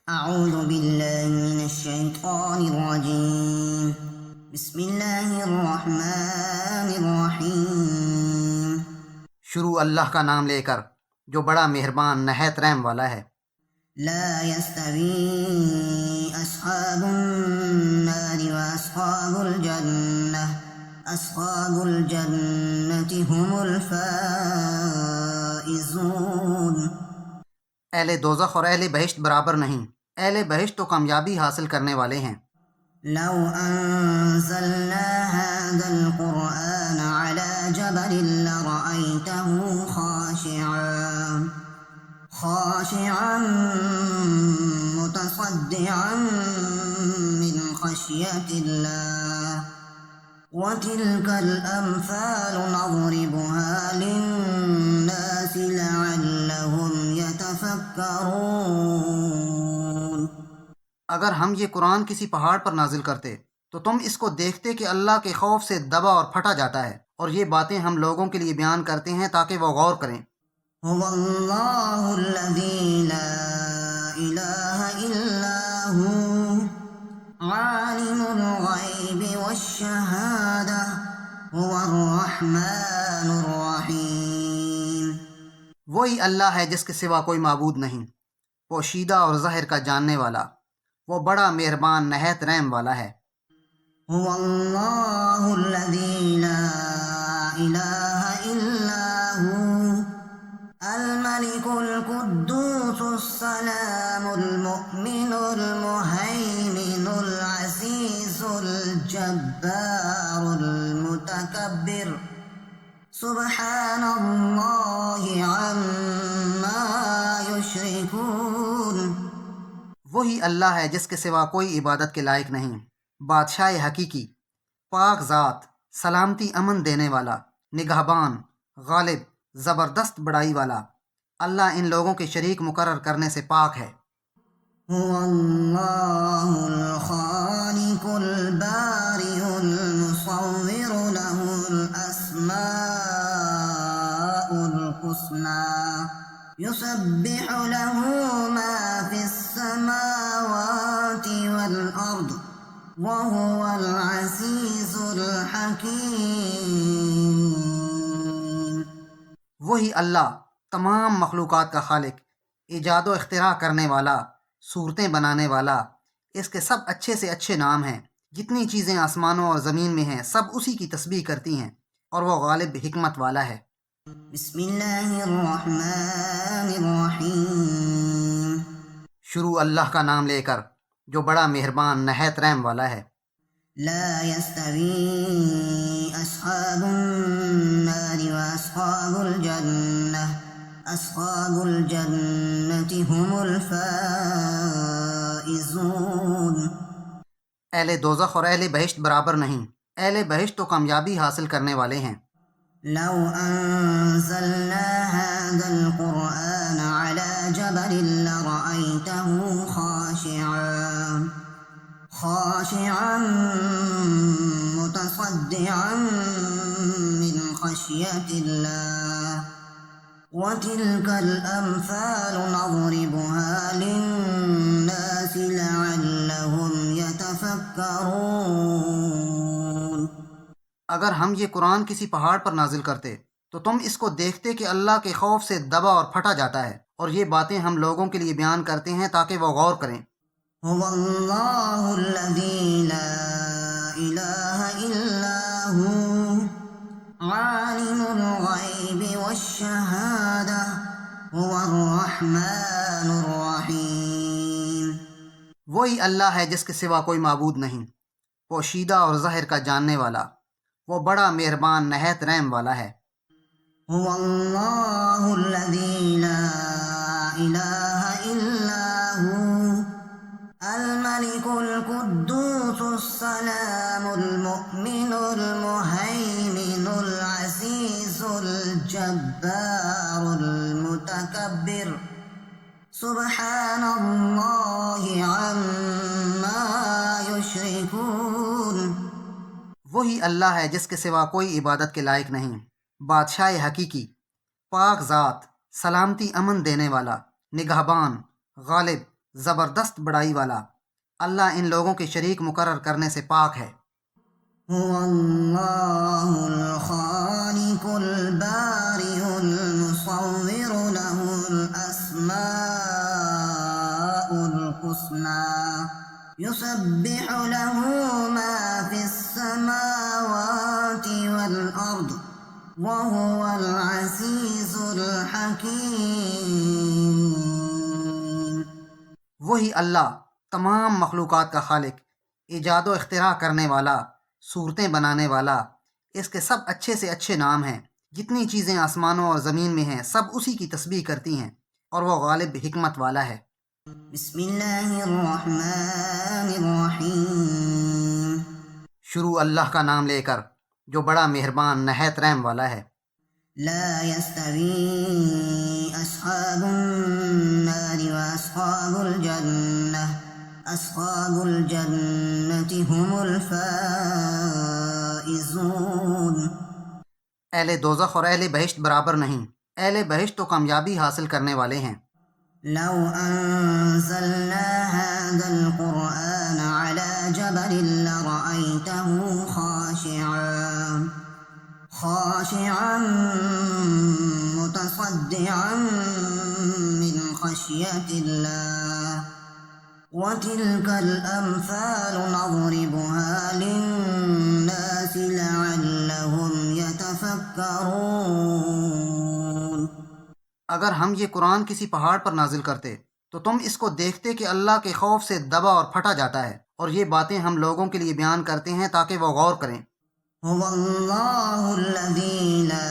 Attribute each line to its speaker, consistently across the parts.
Speaker 1: أعوذ بالله من الشيطان الرجيم. بسم الله الرحمن الرحيم.
Speaker 2: شروع اللہ کا نام لے کر جو بڑا مہربان نہایت رحم والا ہے۔
Speaker 1: لا يستوي أصحاب النار وأصحاب الجنة. أصحاب الجنة هم الفائزون.
Speaker 2: اہل دوزخ اور اہل بہشت برابر نہیں، اہل بہشت تو کامیابی حاصل کرنے والے ہیں۔
Speaker 1: لو أنزلنا هذا القرآن على جبل لرأيته خاشعا متصدعا من خشية الله. وتلك الأمثال نضربها للناس لعلهم يتفكرون.
Speaker 2: اگر ہم یہ قرآن کسی پہاڑ پر نازل کرتے تو تم اس کو دیکھتے کہ اللہ کے خوف سے دبا اور پھٹا جاتا ہے، اور یہ باتیں ہم لوگوں کے لیے بیان کرتے ہیں تاکہ وہ غور کریں۔
Speaker 1: هو الله الذي لا إله إلا هو عالم الغيب والشهادة هو الرحمن الرحيم.
Speaker 2: وہی اللہ ہے جس کے سوا کوئی معبود نہیں، پوشیدہ اور ظاہر کا جاننے والا، وہ بڑا مہربان نہایت رحم والا ہے۔
Speaker 1: هو الله الذي لا إله إلا هو الملك القدوس السلام المؤمن المهيمن العزيز الجبار المتكبر سبحان الله عما يشركون.
Speaker 2: وہی اللہ ہے جس کے سوا کوئی عبادت کے لائق نہیں، بادشاہ حقیقی، پاک ذات، سلامتی امن دینے والا، نگہبان، غالب، زبردست بڑائی والا۔ اللہ ان لوگوں کے شریک مقرر کرنے سے پاک ہے۔
Speaker 1: هو الله الخالق البارئ المصور له الأسماء الحسنى يسبح له ما في السماوات والأرض وهو العزيز الحكيم.
Speaker 2: وہی اللہ تمام مخلوقات کا خالق، ایجاد و اختراع کرنے والا، صورتیں بنانے والا، اس کے سب اچھے سے اچھے نام ہیں۔ جتنی چیزیں آسمانوں اور زمین میں ہیں سب اسی کی تسبیح کرتی ہیں، اور وہ غالب حکمت والا ہے۔
Speaker 1: بسم اللہ الرحمن الرحیم.
Speaker 2: شروع اللہ کا نام لے کر جو بڑا مہربان نہایت رحم والا ہے۔
Speaker 1: لا يستوي أصحاب النار وأصحاب الجنة. أصحاب الجنة هم الفائزون.
Speaker 2: اہل دوزخ اور اہل بہشت برابر نہیں، اہل بہشت تو کامیابی حاصل کرنے والے ہیں۔
Speaker 1: لو أنزلنا هذا القرآن على جبل لرأيته خاشعا متصدعا من خشية الله. وتلك الأمثال نضربها للناس لعلهم يتفكرون.
Speaker 2: اگر ہم یہ قرآن کسی پہاڑ پر نازل کرتے تو تم اس کو دیکھتے کہ اللہ کے خوف سے دبا اور پھٹا جاتا ہے، اور یہ باتیں ہم لوگوں کے لیے بیان کرتے ہیں تاکہ وہ غور کریں۔
Speaker 1: هو الله الذي لا إله إلا هو عالم الغيب والشهادة هو الرحمن الرحيم.
Speaker 2: وہی اللہ ہے جس کے سوا کوئی معبود نہیں، پوشیدہ اور ظاہر کا جاننے والا، وہ بڑا مہربان نہایت رحم والا ہے۔
Speaker 1: هو الله الذي لا إله إلا هو الملك القدوس السلام المؤمن المهيمن العزيز الجبار المتكبر سبحان الله عما يشركون.
Speaker 2: وہی اللہ ہے جس کے سوا کوئی عبادت کے لائق نہیں، بادشاہ حقیقی، پاک ذات، سلامتی امن دینے والا، نگہبان، غالب، زبردست بڑائی والا، اللہ ان لوگوں کے شریک مقرر کرنے سے پاک ہے۔
Speaker 1: هو الله الخالق البارئ المصور له الأسماء الحسنى يسبح له ما في السماوات والأرض وهو العزيز الحكيم۔
Speaker 2: وہی اللہ تمام مخلوقات کا خالق، ایجاد و اختراع کرنے والا، صورتیں بنانے والا، اس کے سب اچھے سے اچھے نام ہیں۔ جتنی چیزیں آسمانوں اور زمین میں ہیں سب اسی کی تسبیح کرتی ہیں، اور وہ غالب حکمت والا ہے۔
Speaker 1: بسم اللہ الرحمن الرحیم۔
Speaker 2: شروع اللہ کا نام لے کر جو بڑا مہربان نہایت رحم والا ہے۔
Speaker 1: لا يستوي أصحاب النار وأصحاب الجنة أصحاب الجنة هم الفائزون۔
Speaker 2: اہل دوزخ اور اہل بہشت برابر نہیں، اہل بہشت تو کامیابی حاصل کرنے والے ہیں۔
Speaker 1: لو أنزلنا هذا القرآن على جبل لرأيته خاشعا متصدعا من خشية الله وتلك الأمثال نضربها للناس لعلهم يتفكرون۔
Speaker 2: اگر ہم یہ قرآن کسی پہاڑ پر نازل کرتے تو تم اس کو دیکھتے کہ اللہ کے خوف سے دبا اور پھٹا جاتا ہے، اور یہ باتیں ہم لوگوں کے لیے بیان کرتے ہیں تاکہ وہ غور کریں۔
Speaker 1: هو الله الذي لا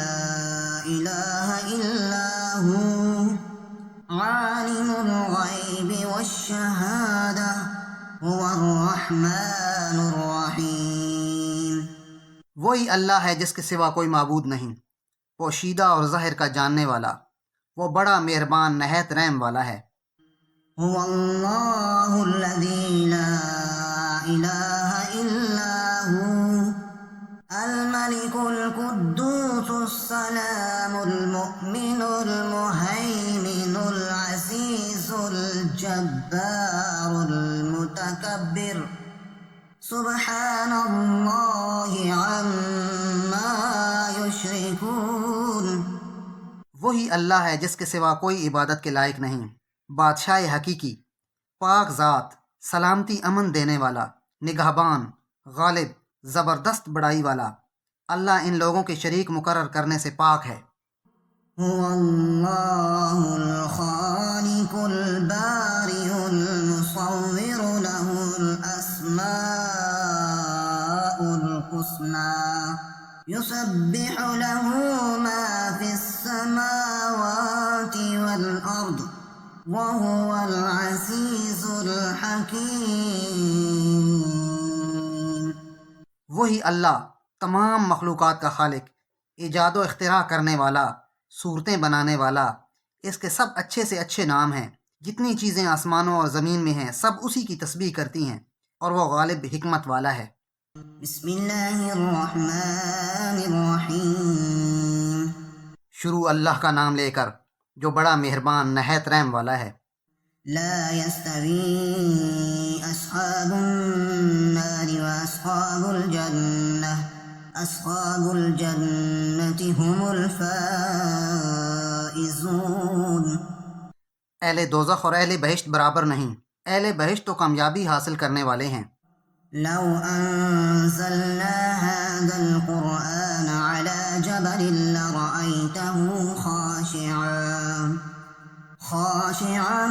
Speaker 1: إله إلا هو عالم الغيب والشهادة هو الرحمن الرحيم۔
Speaker 2: وہی اللہ ہے جس کے سوا کوئی معبود نہیں، پوشیدہ اور ظاہر کا جاننے والا، وہ بڑا مہربان نہایت رحم والا ہے۔
Speaker 1: هو الله الذي لا إله إلا هو الملك القدوس السلام المؤمن المهيمن العزيز الجبار المتكبر سبحان الله عما يشركون۔
Speaker 2: وہی اللہ ہے جس کے سوا کوئی عبادت کے لائق نہیں، بادشاہ حقیقی، پاک ذات، سلامتی امن دینے والا، نگہبان، غالب، زبردست بڑائی والا، اللہ ان لوگوں کے شریک مقرر کرنے سے پاک ہے۔
Speaker 1: هو الله الخالق البارئ المصور له الأسماء الحسنى يسبح له ما في السماوات والأرض وهو العزيز الحكيم۔
Speaker 2: وہی اللہ تمام مخلوقات کا خالق، ایجاد و اختراع کرنے والا، صورتیں بنانے والا، اس کے سب اچھے سے اچھے نام ہیں۔ جتنی چیزیں آسمانوں اور زمین میں ہیں سب اسی کی تسبیح کرتی ہیں، اور وہ غالب حکمت والا ہے۔
Speaker 1: بسم اللہ الرحمن الرحیم۔
Speaker 2: شروع اللہ کا نام لے کر جو بڑا مہربان نہایت رحم والا ہے۔
Speaker 1: لا يستوي أصحاب النار وأصحاب الجنة أصحاب الجنة هم الفائزون۔
Speaker 2: اہل دوزخ اور اہل بہشت برابر نہیں، اہل بہشت تو کامیابی حاصل کرنے والے ہیں۔
Speaker 1: لو أنزلنا هذا القرآن على جبل لرأيته خاشعا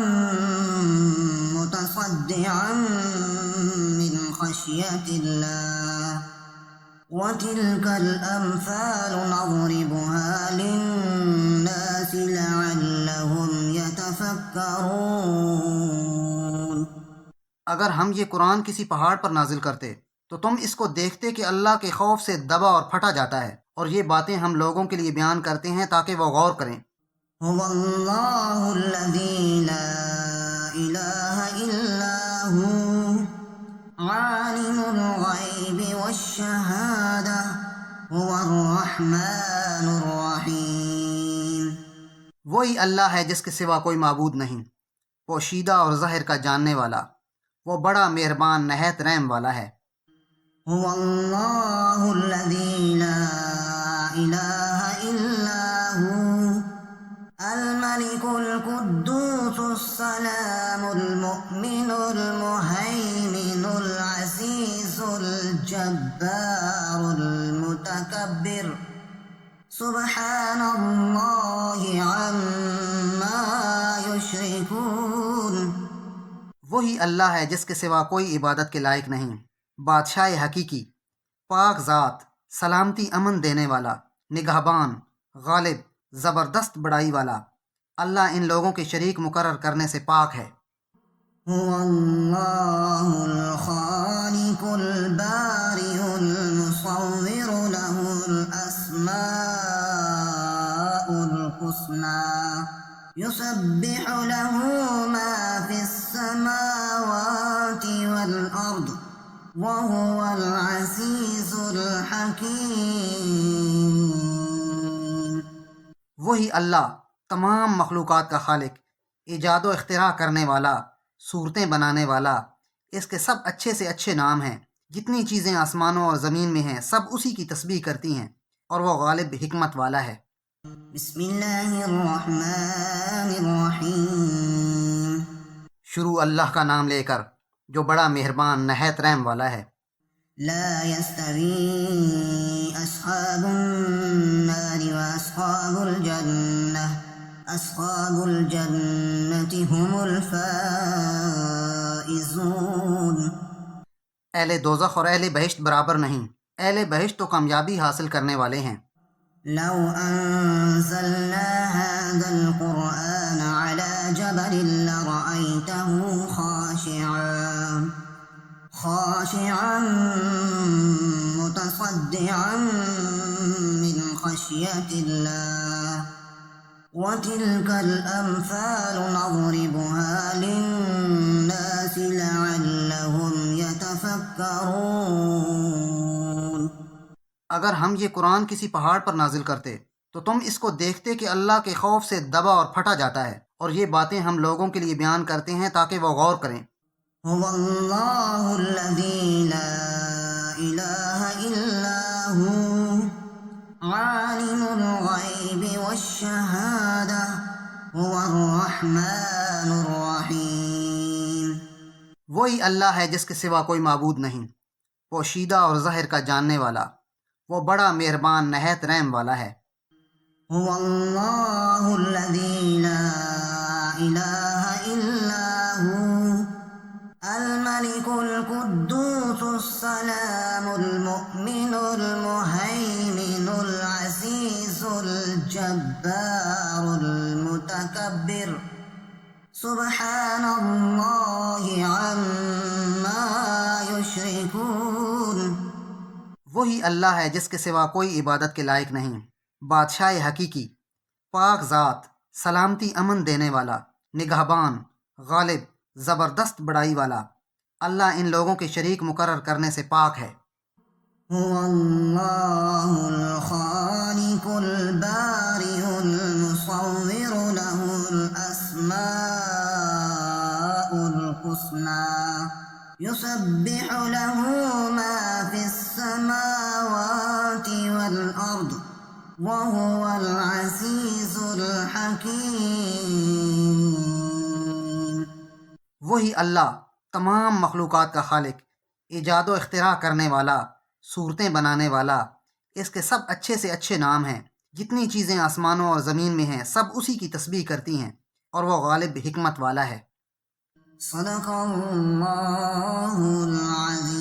Speaker 1: متصدعا من خشية الله وتلك الأمثال نضربها للناس لعلهم يتفكرون۔
Speaker 2: اگر ہم یہ قرآن کسی پہاڑ پر نازل کرتے تو تم اس کو دیکھتے کہ اللہ کے خوف سے دبا اور پھٹا جاتا ہے، اور یہ باتیں ہم لوگوں کے لیے بیان کرتے ہیں تاکہ وہ غور کریں۔
Speaker 1: هو الله الذي لا إله إلا هو عالم الغيب والشهادة هو الرحمن الرحيم۔
Speaker 2: وہی اللہ ہے جس کے سوا کوئی معبود نہیں، پوشیدہ اور ظاہر کا جاننے والا، وہ بڑا مہربان نہایت رحم والا ہے۔
Speaker 1: هو الله الذي لا إله إلا هو الملك القدوس السلام المؤمن المهيمن العزيز الجبار المتكبر سبحان الله عما يشركون۔
Speaker 2: وہی اللہ ہے جس کے سوا کوئی عبادت کے لائق نہیں، بادشاہ حقیقی، پاک ذات، سلامتی امن دینے والا، نگہبان، غالب، زبردست بڑائی والا۔ اللہ ان لوگوں کے شریک مقرر کرنے سے پاک ہے۔
Speaker 1: هو الله الخالق البارئ المصور له الأسماء الحسنى يسبح له ما في السماوات والأرض وهو العزيز الحكيم۔
Speaker 2: وہی اللہ تمام مخلوقات کا خالق، ایجاد و اختراع کرنے والا، صورتیں بنانے والا۔ اس کے سب اچھے سے اچھے نام ہیں۔ جتنی چیزیں آسمانوں اور زمین میں ہیں سب اسی کی تسبیح کرتی ہیں، اور وہ غالب حکمت والا ہے۔
Speaker 1: بسم اللہ الرحمن الرحیم۔
Speaker 2: شروع اللہ کا نام لے کر جو بڑا مہربان نہایت رحم والا ہے۔
Speaker 1: لا يستوي أصحاب النار وأصحاب الجنة أصحاب الجنة هم الفائزون۔
Speaker 2: اہل دوزخ اور اہل بہشت برابر نہیں، اہل بہشت تو کامیابی حاصل کرنے والے ہیں۔
Speaker 1: لو أنزلنا هذا القرآن على جبل لرأيته خاشعا متصدعا من خشية الله وتلك الأمثال نضربها للناس لعلهم يتفكرون۔
Speaker 2: اگر ہم یہ قرآن کسی پہاڑ پر نازل کرتے تو تم اس کو دیکھتے کہ اللہ کے خوف سے دبا اور پھٹا جاتا ہے، اور یہ باتیں ہم لوگوں کے لیے بیان کرتے ہیں تاکہ وہ غور کریں۔
Speaker 1: هو الله الذي لا إله إلا هو عالم الغيب والشهادة هو الرحمن الرحيم۔
Speaker 2: وہی اللہ ہے جس کے سوا کوئی معبود نہیں، پوشیدہ اور ظاہر کا جاننے والا، وہ بڑا مہربان نہایت رحم والا ہے۔
Speaker 1: هو الله الذي لا إله إلا هو الملك القدوس السلام المؤمن المهيمن العزيز الجبار المتكبر سبحان الله عما يشركون۔
Speaker 2: وہی اللہ ہے جس کے سوا کوئی عبادت کے لائق نہیں، بادشاہ حقیقی، پاک ذات، سلامتی امن دینے والا، نگہبان، غالب، زبردست بڑائی والا۔ اللہ ان لوگوں کے شریک مقرر کرنے سے پاک ہے۔
Speaker 1: هو الله الخالق البارئ المصور له الأسماء الحسنى يسبح له ما في السماوات والأرض وهو العزيز الحكيم۔
Speaker 2: وہی اللہ تمام مخلوقات کا خالق، ایجاد و اختراع کرنے والا، صورتیں بنانے والا۔ اس کے سب اچھے سے اچھے نام ہیں۔ جتنی چیزیں آسمانوں اور زمین میں ہیں سب اسی کی تسبیح کرتی ہیں، اور وہ غالب حکمت والا ہے۔
Speaker 1: صدق اللہ العظیم۔